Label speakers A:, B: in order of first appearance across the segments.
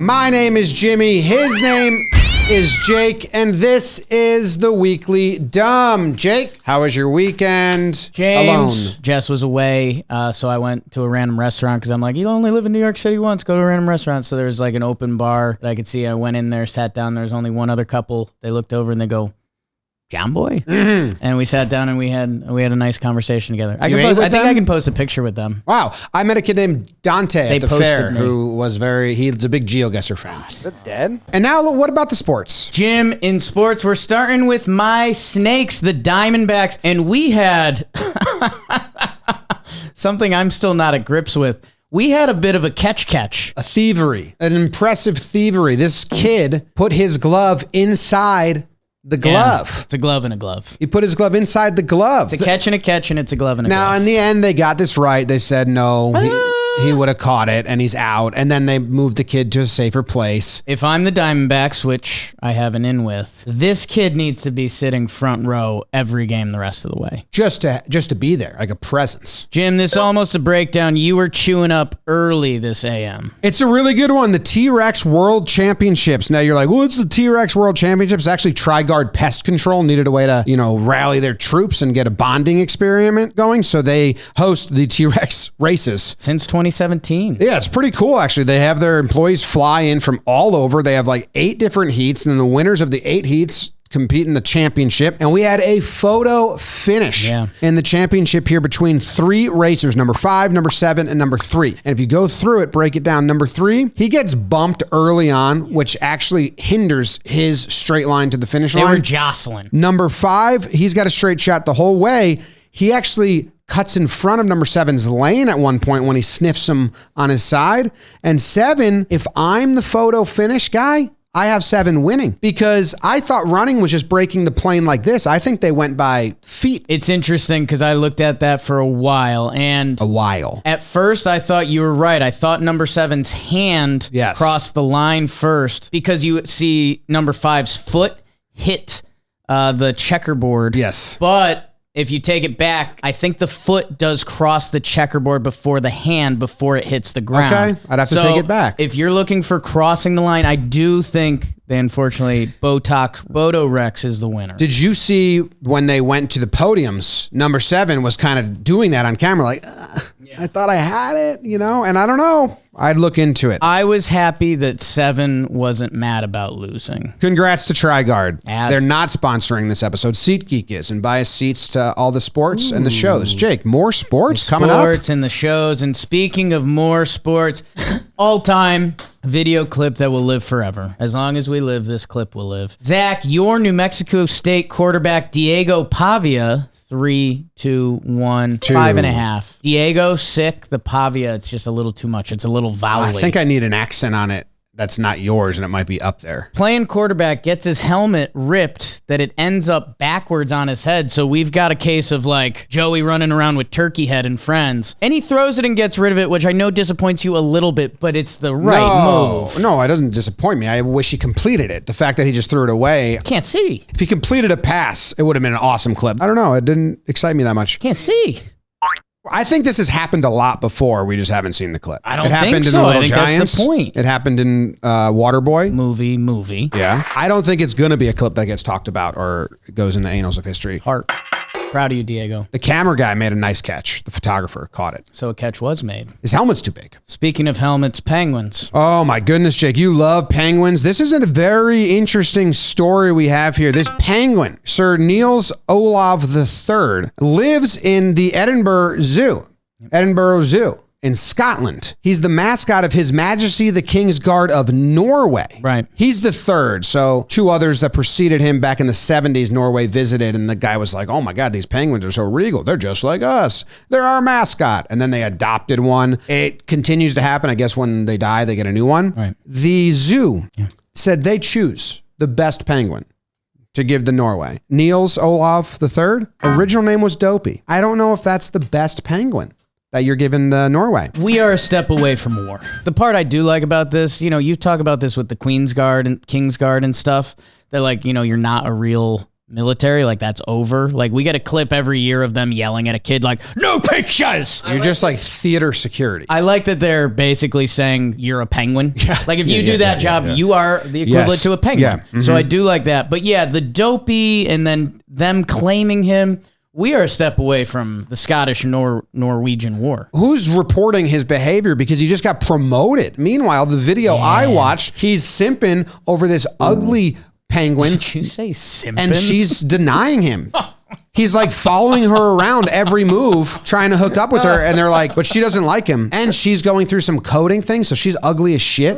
A: My name is Jimmy. His name is Jake, and this is the Weekly Dumb. Jake, how was your weekend?
B: James,
A: alone?
B: Jess was away, so I went to a random restaurant because I'm like, you only live in New York City once, go to a random restaurant. So there's like an open bar that I could see. I went in there, sat down. There's only one other couple. They looked over and they go, Jomboy?
A: Mm-hmm.
B: And we sat down and we had a nice contation together. I think I can post a picture with them.
A: Wow. I met a kid named Dante at the fair
B: me.
A: who was he's a big GeoGuessr fan. Is that dead? And now what about the sports?
B: Jim, in sports, we're starting with my Snakes, the Diamondbacks. And we had something I'm still not at grips with. We had a bit of a catch.
A: A thievery. An impressive thievery. This kid put his glove inside the glove.
B: Yeah, it's a glove and a glove.
A: He put his glove inside the glove.
B: It's a catch and a catch, and it's a glove and a glove.
A: Now, in the end, they got this right. They said, no, he would have caught it, and he's out. And then they moved the kid to a safer place.
B: If I'm the Diamondbacks, which I have an in with, this kid needs to be sitting front row every game the rest of the way.
A: Just to be there, like a presence.
B: Jim, this is almost a breakdown. You were chewing up early this AM.
A: It's a really good one. The T-Rex World Championships. Now, you're like, well, it's the T-Rex World Championships. Actually, Tri-Guard Pest Control needed a way to, rally their troops and get a bonding experiment going. So they host the T-Rex races.
B: Since 2017.
A: Yeah, it's pretty cool, actually. They have their employees fly in from all over. They have like 8 different heats, and then the winners of the 8 heats compete in the championship. And we had a photo finish in the championship here between 3 racers, number 5, number 7, and number 3. And if you go through it, break it down, number 3, he gets bumped early on, which actually hinders his straight line to the finish line.
B: They were jostling.
A: Number 5, he's got a straight shot the whole way. He actually cuts in front of number 7's lane at one point when he sniffs him on his side. And 7, if I'm the photo finish guy, I have 7 winning, because I thought running was just breaking the plane like this. I think they went by feet.
B: It's interesting because I looked at that for a while. At first, I thought you were right. I thought number 7's hand crossed the line first, because you see number 5's foot hit the checkerboard.
A: Yes.
B: But if you take it back, I think the foot does cross the checkerboard before the hand, before it hits the ground.
A: Okay, I'd have to take it back.
B: If you're looking for crossing the line, I do think they unfortunately, Bodo Rex is the winner.
A: Did you see when they went to the podiums, number 7 was kind of doing that on camera, like, I thought I had it, and I don't know. I'd look into it.
B: I was happy that 7 wasn't mad about losing.
A: Congrats to Tri-Guard. They're not sponsoring this episode. SeatGeek is, and buy us seats to all the sports and the shows. Jake, more sports coming up?
B: Sports and the shows. And speaking of more sports, all-time video clip that will live forever. As long as we live, this clip will live. Zach, your New Mexico State quarterback, Diego Pavia, 3, 2, 1, 5.5. Diego, sick. The Pavia, it's just a little too much. It's a little vowel-y.
A: I think I need an accent on it that's not yours, and it might be up there.
B: Playing quarterback gets his helmet ripped that it ends up backwards on his head. So we've got a case of like Joey running around with turkey head and friends. And he throws it and gets rid of it, which I know disappoints you a little bit, but it's the right move.
A: No, it doesn't disappoint me. I wish he completed it. The fact that he just threw it away.
B: Can't see.
A: If he completed a pass, it would have been an awesome clip. I don't know. It didn't excite me that much.
B: Can't see.
A: I think this has happened a lot before. We just haven't seen the clip.
B: I don't think so. I think that's the point.
A: It happened in Waterboy.
B: Movie.
A: Yeah. I don't think it's going to be a clip that gets talked about or goes in the annals of history.
B: Heart. Proud of you, Diego.
A: The camera guy made a nice catch. The photographer caught it.
B: So a catch was made.
A: His helmet's too big.
B: Speaking of helmets, penguins.
A: Oh my goodness, Jake. You love penguins. This is a very interesting story we have here. This penguin, Sir Niels Olav III, lives in the Edinburgh Zoo in Scotland. He's the mascot of His Majesty the King's Guard of Norway.
B: Right.
A: He's the third. So 2 others that preceded him back in the 70s, Norway visited, and the guy was like, oh my God, these penguins are so regal. They're just like us. They're our mascot. And then they adopted one. It continues to happen. I guess when they die, they get a new one.
B: Right.
A: The zoo said they choose the best penguin to give to Norway. Niels Olav III, original name was Dopey. I don't know if that's the best penguin that you're giving to Norway.
B: We are a step away from war. The part I do like about this, you talk about this with the Queen's Guard and King's Guard and stuff, that like, you're not a real military, like that's over. Like we get a clip every year of them yelling at a kid like, no pictures.
A: You're just like theater security.
B: I like that they're basically saying you're a penguin. Like if you do that job, you are the equivalent to a penguin. So I do like that. But yeah, the dopey and then them claiming him. We are a step away from the Scottish Norwegian War.
A: Who's reporting his behavior because he just got promoted? Meanwhile, the video I watched, he's simping over this ugly penguin.
B: Did you say simping?
A: And she's denying him. He's like following her around every move, trying to hook up with her. And they're like, but she doesn't like him. And she's going through some coding thing. So she's ugly as shit.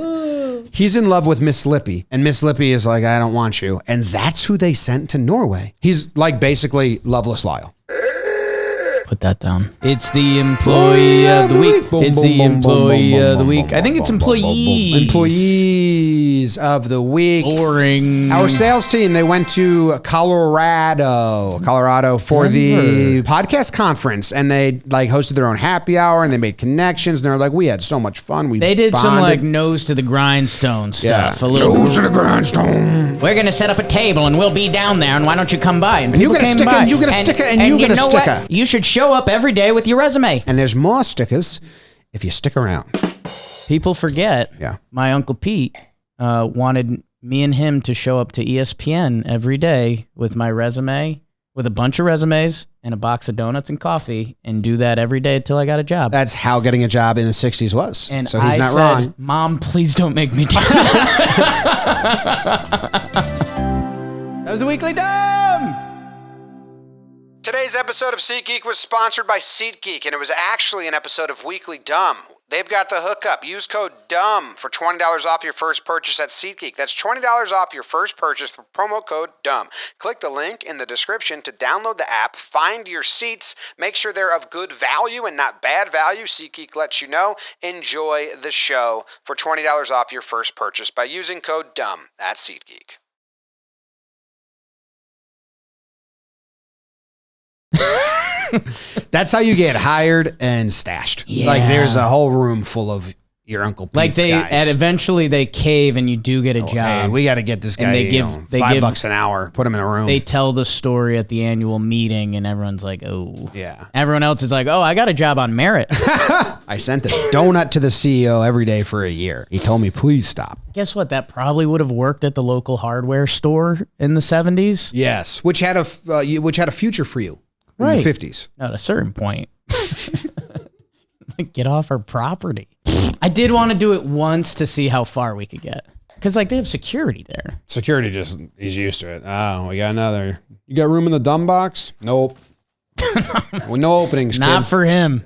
A: He's in love with Miss Lippy. And Miss Lippy is like, I don't want you. And that's who they sent to Norway. He's like basically Loveless Lyle.
B: Put that down. It's the employee of the week. It's the employee of the week. I think it's employees.
A: Employees of the week.
B: Boring.
A: Our sales team, they went to Colorado for the podcast conference, and they like hosted their own happy hour, and they made connections, and they're like, we had so much fun.
B: They did some like nose to the grindstone stuff.
A: Yeah. A little nose to the grindstone.
B: We're gonna set up a table, and we'll be down there, and why don't you come by?
A: And you get a sticker, and you get a sticker, and you get a sticker.
B: You should show up every day with your resume.
A: And there's more stickers if you stick around.
B: People forget.
A: Yeah.
B: My Uncle Pete wanted me and him to show up to ESPN every day with my resume, with a bunch of resumes and a box of donuts and coffee, and do that every day until I got a job.
A: That's how getting a job in the 60s was.
B: And
A: so he's
B: I
A: not
B: said,
A: wrong.
B: Mom, please don't make me do that. That was a Weekly Dumb.
A: Today's episode of SeatGeek was sponsored by SeatGeek, and it was actually an episode of Weekly Dumb. They've got the hookup. Use code DUMB for $20 off your first purchase at SeatGeek. That's $20 off your first purchase with promo code DUMB. Click the link in the description to download the app, find your seats, make sure they're of good value and not bad value. SeatGeek lets you know. Enjoy the show for $20 off your first purchase by using code DUMB at SeatGeek. That's how you get hired and stashed.
B: Yeah.
A: Like there's a whole room full of your Uncle Pete's
B: like
A: guys.
B: and eventually they cave and you do get a job.
A: Hey, we got to get this guy.
B: And they give
A: $5 an hour. Put him in a room.
B: They tell the story at the annual meeting, and everyone's like, "Oh,
A: yeah."
B: Everyone else is like, "Oh, I got a job on merit."
A: I sent a donut to the CEO every day for a year. He told me, "Please stop."
B: Guess what? That probably would have worked at the local hardware store in the 70s.
A: Yes, which had a future for you in the 50s.
B: At a certain point. Like, get off our property. I did want to do it once to see how far we could get. Because, like, they have security there.
A: Security just is used to it. Oh, we got another. You got room in the dumb box? Nope. Well, no openings,
B: Not
A: kid.
B: for him.